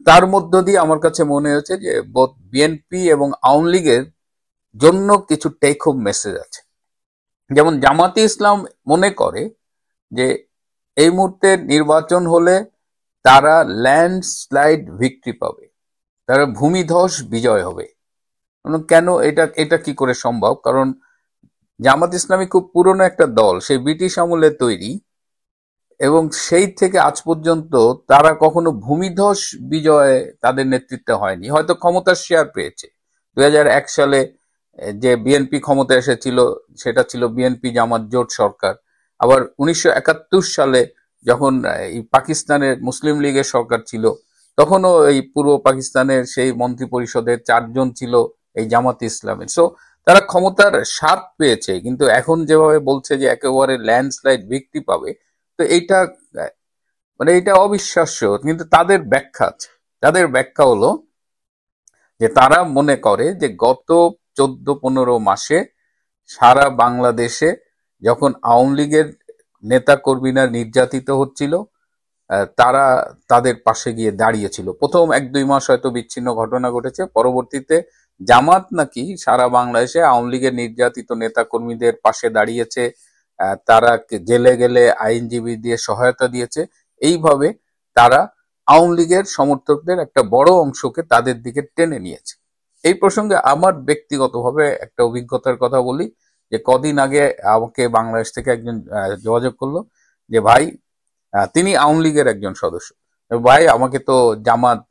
তার মধ্য দিয়ে আমার কাছে মনে হয়েছে যে বোধ বিএনপি এবং আওয়ামী লীগের জন্য কিছু টেক হোম মেসেজ আছে। যেমন জামাতে ইসলাম মনে করে যে এই মুহূর্তে নির্বাচন হলে তারা ল্যান্ডস্লাইড ভিক্টরি পাবে, তারা ভূমিধস বিজয় হবে। কেন এটা এটা কি করে সম্ভব? কারণ জামাত ইসলামী খুব পুরনো একটা দল, সেই ব্রিটিশ আমলে তৈরি, এবং সেই থেকে আজ পর্যন্ত তারা কখনো ভূমিধস বিজয় তাদের নেতৃত্বে হয়নি। হয়তো ক্ষমতার শেয়ার পেয়েছে। 2001 সালে যে বিএনপি ক্ষমতা এসেছিল সেটা ছিল বিএনপি জামাত জোট সরকার। আবার 1971 সালে যখন এই পাকিস্তানের মুসলিম লীগের সরকার ছিল, তখনও এই পূর্ব পাকিস্তানের সেই মন্ত্রী পরিষদের 4 জন ছিল এই জামাত ইসলামের। সো তারা ক্ষমতার স্বাদ পেয়েছে, কিন্তু এখন যেভাবে বলছে যে একেবারে ল্যান্ডস্লাইড ভিক্টরি পাবে, তো এইটা মানে এটা অবিশ্বাস্য। কিন্তু তাদের ব্যাখ্যা আছে। তাদের ব্যাখ্যা হলো যে তারা মনে করে যে গত 14-15 মাসে সারা বাংলাদেশে যখন আওয়ামী লীগের নেতা কর্মীরা নির্যাতিত হচ্ছিল, তারা তাদের পাশে গিয়ে দাঁড়িয়েছিল। প্রথম 1-2 মাস হয়তো বিচ্ছিন্ন ঘটনা ঘটেছে, পরবর্তীতে জামাত নাকি সারা বাংলাদেশে আওয়ামী লীগের নির্যাতিত নেতা কর্মীদের পাশে দাঁড়িয়েছে, তারা জেলে গেলে আইনজীবী দিয়ে সহায়তা দিয়েছে। এইভাবে তারা আওয়ামী লীগের সমর্থকদের একটা বড় অংশকে তাদের দিকে টেনে নিয়েছে। এই প্রসঙ্গে আমার ব্যক্তিগতভাবে একটা অভিজ্ঞতার কথা বলি, যে কদিন আগে আমাকে বাংলাদেশ থেকে একজন যোগাযোগ করলো যে ভাই, তিনি আওয়ামী লীগের একজন সদস্য, ভাই আমাকে তো জামাত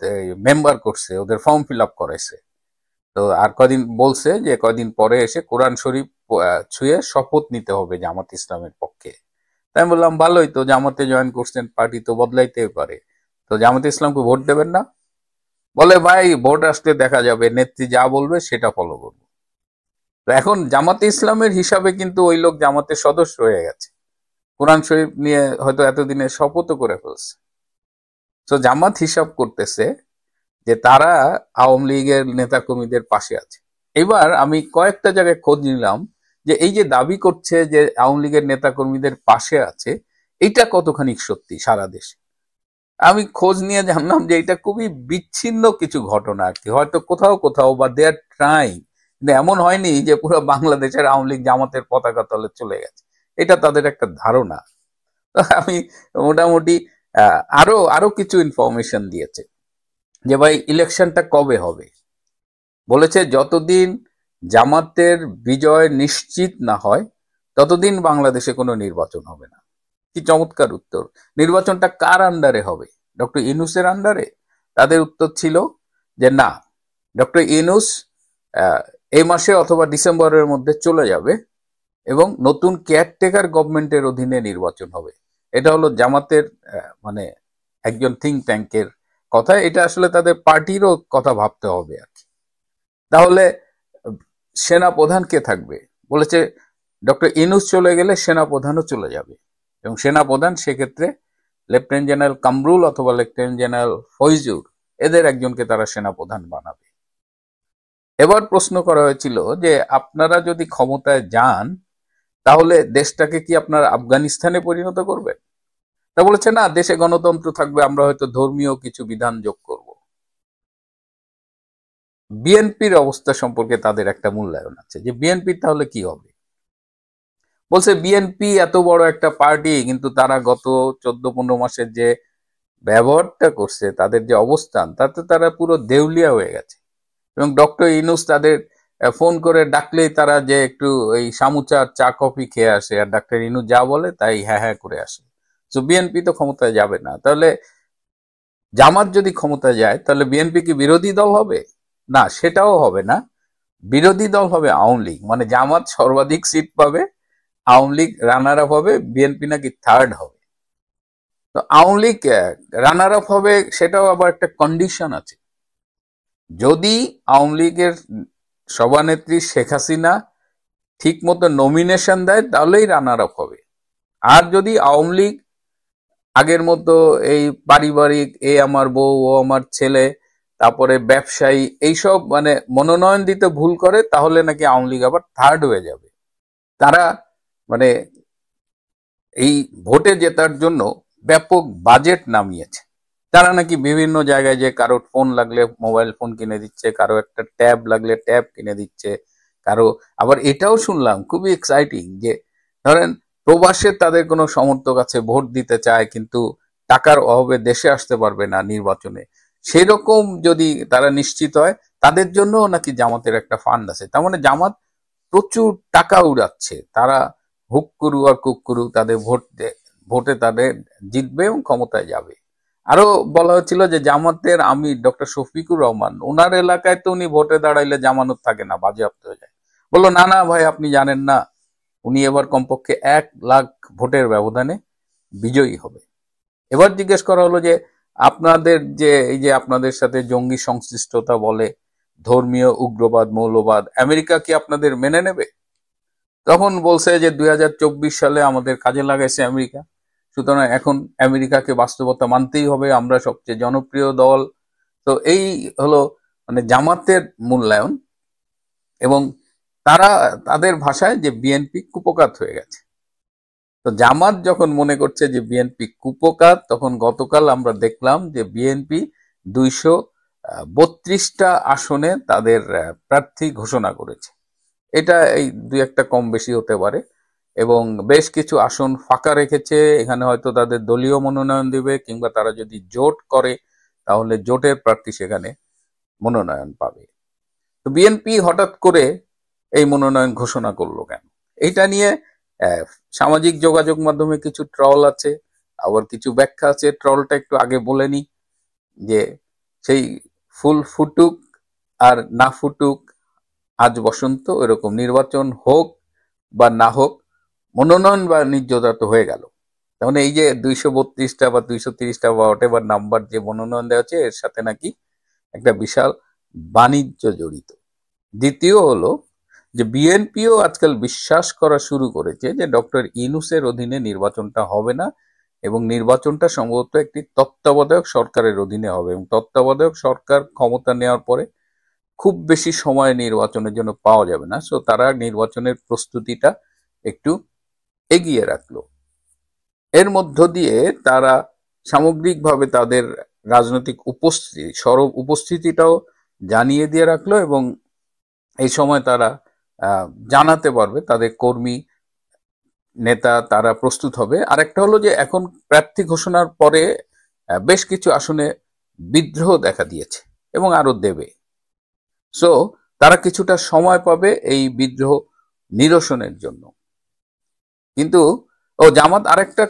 মেম্বার করছে, ওদের ফর্ম ফিল আপ করাইছে, তো আর কদিন বলছে যে কদিন পরে এসে কোরআন শরীফ ছুঁয়ে শপথ নিতে হবে জামাত ইসলামের পক্ষে। তাই আমি বললাম ভালোই তো, জামাতে জয়েন করছেন, পার্টি তো বদলাইতেই পারে, তো জামাতে ইসলামকে ভোট দেবেন না? বলে ভাই ভোট আসলে দেখা যাবে, নেত্রী যা বলবে সেটা ফলো করবো। তো এখন জামাতে ইসলামের হিসাবে কিন্তু ওই লোক জামাতের সদস্য হয়ে গেছে, কোরআন শরীফ নিয়ে হয়তো এতদিনে শপথও করে ফেলছে। তো জামাত হিসাব করতেছে যে তারা আওয়ামী লীগের নেতাকর্মীদের পাশে আছে। এবার আমি কয়েকটা জায়গায় খোঁজ নিলাম যে এই যে দাবি করছে যে আওয়ামী লীগের নেতাকর্মীদের পাশে আছে, এইটা কতখানি সত্যি সারা দেশে। আমি খোঁজ নিয়ে জানলাম যে এটা খুবই বিচ্ছিন্ন কিছু ঘটনা আর কি, হয়তো কোথাও কোথাও বা দে আর ট্রাইং, কিন্তু এমন হয়নি যে পুরো বাংলাদেশের আওয়ামী লীগ জামাতের পতাকা তলে চলে গেছে। এটা তাদের একটা ধারণা। তো আমি মোটামুটি আরো আরো কিছু ইনফরমেশন দিয়েছে যে ভাই ইলেকশনটা কবে হবে। বলেছে যতদিন জামাতের বিজয় নিশ্চিত না হয় ততদিন বাংলাদেশে কোনো নির্বাচন হবে না। কি চমৎকার উত্তর! নির্বাচনটা কার আন্ডারে হবে? ডক্টর ইউনূসের আন্ডারে? তাদের উত্তর ছিল যে না, ডক্টর ইউনূস এই মাসে অথবা ডিসেম্বরের মধ্যে চলে যাবে এবং নতুন কেয়ারটেকার গভর্নমেন্টের অধীনে নির্বাচন হবে। এটা হলো জামাতের মানে একজন থিঙ্ক ট্যাঙ্কের কথা। এটা আসলে তাদের পার্টিরও কথা ভাবতে হবে আর কি। তাহলে সেনা প্রধান কে থাকবে? বলেছে ডক্টর ইউনূস চলে গেলে সেনা প্রধানও চলে যাবে, এবং সেনা প্রধান সেক্ষেত্রে লেফটেন্যান্ট জেনারেল কামরুল অথবা লেফটেন্যান্ট জেনারেল ফয়জুর, এদের একজনকে তারা সেনা প্রধান বানাবে। এবার প্রশ্ন করা হয়েছিল যে আপনারা যদি ক্ষমতায় যান তাহলে দেশটাকে কি আপনারা আফগানিস্তানে পরিণত করবেন? তা বলেছে না, দেশে গণতন্ত্র থাকবে, আমরা হয়তো ধর্মীয় কিছু বিধান যোগ করব। বিএনপির অবস্থা সম্পর্কে তাদের একটা মূল্যায়ন আছে যে বিএনপি তাহলে কি হবে। বলছে বিএনপি এত বড় একটা পার্টি, কিন্তু তারা গত 14-15 মাসের যে ব্যবহারটা করছে, তাদের যে অবস্থান, তাতে তারা পুরো দেউলিয়া হয়ে গেছে। এবং ডক্টর ইউনূস তাদের ফোন করে ডাকলেই তারা যে একটু এই সামুচা চা কফি খেয়ে আসে, আর ডক্টর ইউনূস যা বলে তাই হ্যাঁ হ্যাঁ করে আসে। তো বিএনপি তো ক্ষমতায় যাবে না। তাহলে জামাত যদি ক্ষমতায় যায় তাহলে বিএনপি কি বিরোধী দল হবে? না, সেটাও হবে না। বিরোধী দল হবে আওয়ামী লীগ। মানে জামাত সর্বাধিক সিট পাবে, আওয়ামী লীগ রানার আপ হবে, বিএনপি নাকি থার্ড হবে। তো আওয়ামী লীগ রানার আপ হবে, সেটাও আবার একটা কন্ডিশন আছে। যদি আওয়ামী লীগের সভানেত্রী শেখ হাসিনা ঠিক মতো নমিনেশন দেয় তাহলেই রানার আপ হবে। আর যদি আওয়ামী লীগ আগের মতো এই পারিবারিক, এ আমার বউ, ও আমার ছেলে, তারপরে ব্যবসায়ী, এইসব মানে মনোনয়ন দিতে ভুল করে, তাহলে নাকি আওয়ামী লীগ আবার থার্ড হয়ে যাবে। তারা মানে এই ভোটে জেতার জন্য ব্যাপক বাজেট নামিয়েছে। তারা নাকি বিভিন্ন জায়গায় যে কারো ফোন লাগলে মোবাইল ফোন কিনে দিচ্ছে, কারো একটা ট্যাব লাগলে ট্যাব কিনে দিচ্ছে, কারো আবার এটাও শুনলাম খুবই এক্সাইটিং যে ধরেন প্রবাসে তাদের কোনো সমর্থক আছে, ভোট দিতে চায় কিন্তু টাকার অভাবে দেশে আসতে পারবে না নির্বাচনে, সেই রকম যদি তারা নিশ্চিত হয় তাদের জন্য নাকি জামাতের একটা ফান্ড আছে। তার মানে জামাত প্রচুর টাকা উড়াচ্ছে। তারা হুক করু আর কুক করু তাদের ভোটে তাদের জিতবে এবং ক্ষমতায় যাবে। আরো বলা হচ্ছিল যে জামাতের আমি ডক্টর শফিকুর রহমান, ওনার এলাকায় তো উনি ভোটে দাঁড়াইলে জামানত থাকে না, বাজেয়াপ্ত হয়ে যায়। বললো না না ভাই, আপনি জানেন না, উনি এবার কমপক্ষে 1 লাখ ভোটের ব্যবধানে বিজয়ী হবে। এবার জিজ্ঞেস করা হলো যে আপনাদের যে এই যে আপনাদের সাথে জঙ্গি সংশ্লিষ্টতা বলে, ধর্মীয় উগ্রবাদ মৌলবাদ, আমেরিকা কি আপনাদের মেনে নেবে? তখন বলছে যে 2024 সালে আমাদের কাজে লাগাইছে আমেরিকা, সুতরাং এখন আমেরিকাকে বাস্তবতা মানতেই হবে, আমরা সবচেয়ে জনপ্রিয় দল। তো এই হলো মানে জামাতের মূল্যায়ন। এবং তারা তাদের ভাষায় যে বিএনপি কুপোকাত হয়ে গেছে। তো জামাত যখন মনে করছে যে বিএনপি কুপোকাত, তখন গতকাল আমরা দেখলাম যে বিএনপি 232টা আসনে তাদের প্রার্থী ঘোষণা করেছে। এটা এই দুই একটা কম বেশি হতে পারে, এবং বেশ কিছু আসন ফাঁকা রেখেছে। এখানে হয়তো তাদের দলীয় মনোনয়ন দিবে, কিংবা তারা যদি জোট করে তাহলে জোটের প্রার্থী সেখানে মনোনয়ন পাবে। তো বিএনপি হঠাৎ করে এই মনোনয়ন ঘোষণা করলো কেন? এটা নিয়ে আহ, সামাজিক যোগাযোগ মাধ্যমে কিছু ট্রল আছে, আবার কিছু ব্যাখ্যা আছে। ট্রলটা একটু আগে বলে নি যে সেই ফুল ফুটুক আর না ফুটুক আজ বসন্ত, এরকম নির্বাচন হোক বা না হোক মনোনয়ন বাণিজ্যটা তো হয়ে গেল। তার মানে এই যে 232টা বা 230টা বা হোয়াট নাম্বার যে মনোনয়ন দেওয়া হচ্ছে, এর সাথে নাকি একটা বিশাল বাণিজ্য জড়িত। দ্বিতীয় হলো যে বিএনপিও আজকাল বিশ্বাস করা শুরু করেছে যে ডক্টর ইউনূসের অধীনে নির্বাচনটা হবে না, এবং নির্বাচনটা সম্ভবত একটি তত্ত্বাবধায়ক সরকারের অধীনে হবে, এবং তত্ত্বাবধায়ক সরকার ক্ষমতা নেওয়ার পরে খুব বেশি সময় নির্বাচনের জন্য পাওয়া যাবে না। সো তারা নির্বাচনের প্রস্তুতিটা একটু এগিয়ে রাখলো। এর মধ্য দিয়ে তারা সামগ্রিকভাবে তাদের রাজনৈতিক উপস্থিতি, সরব উপস্থিতিটাও জানিয়ে দিয়ে রাখলো, এবং এই সময় তারা জানাতে পারবে তাদের কর্মী নেতা, তারা প্রস্তুত হবে। আরেকটা হলো যে এখন প্রার্থী ঘোষণার পরে বেশ কিছু আসনে বিদ্রোহ দেখা দিয়েছে এবং আরো দেবে। সো তারা কিছুটা সময় পাবে এই বিদ্রোহ নিরসনের জন্য। কিন্তু জামাত আরেকটা